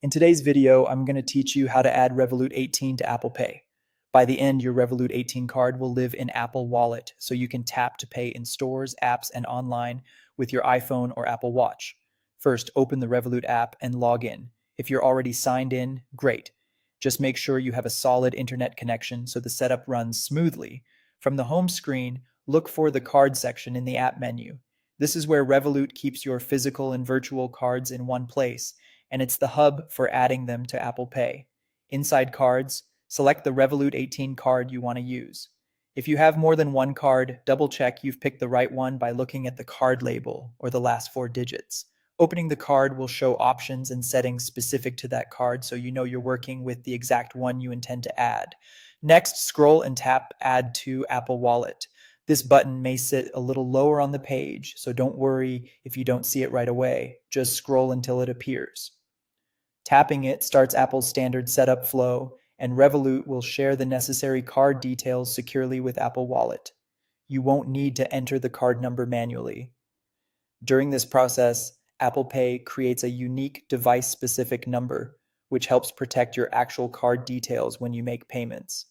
In today's video, I'm going to teach you how to add Revolut 18 to Apple Pay. By the end, your Revolut 18 card will live in Apple Wallet, so you can tap to pay in stores, apps, and online with your iPhone or Apple Watch. First, open the Revolut app and log in. If you're already signed in, great. Just make sure you have a solid internet connection so the setup runs smoothly. From the home screen, look for the card section in the app menu. This is where Revolut keeps your physical and virtual cards in one place, and it's the hub for adding them to Apple Pay. Inside cards, select the Revolut 18 card you want to use. If you have more than one card, double check you've picked the right one by looking at the card label or the last four digits. Opening the card will show options and settings specific to that card so you know you're working with the exact one you intend to add. Next, scroll and tap Add to Apple Wallet. This button may sit a little lower on the page, so don't worry if you don't see it right away. Just scroll until it appears. Tapping it starts Apple's standard setup flow, and Revolut will share the necessary card details securely with Apple Wallet. You won't need to enter the card number manually. During this process, Apple Pay creates a unique device-specific number, which helps protect your actual card details when you make payments.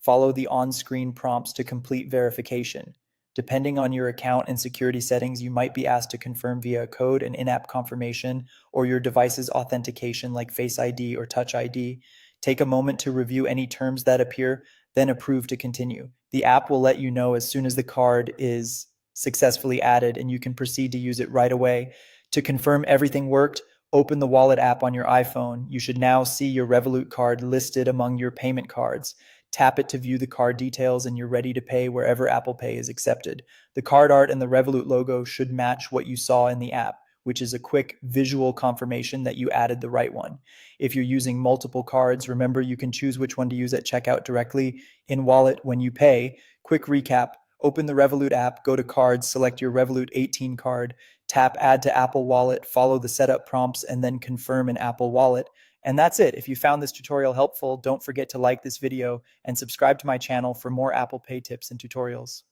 Follow the on-screen prompts to complete verification. Depending on your account and security settings, you might be asked to confirm via a code, an in-app confirmation, or your device's authentication like Face ID or Touch ID. Take a moment to review any terms that appear, then approve to continue. The app will let you know as soon as the card is successfully added, and you can proceed to use it right away. To confirm everything worked, open the Wallet app on your iPhone. You should now see your Revolut card listed among your payment cards. Tap it to view the card details and you're ready to pay wherever Apple Pay is accepted. The card art and the Revolut logo should match what you saw in the app, which is a quick visual confirmation that you added the right one. If you're using multiple cards, remember you can choose which one to use at checkout directly in Wallet when you pay. Quick recap: open the Revolut app, go to cards, select your Revolut 18 card, tap Add to Apple Wallet, follow the setup prompts, and then confirm in Apple Wallet. And that's it. If you found this tutorial helpful, don't forget to like this video and subscribe to my channel for more Apple Pay tips and tutorials.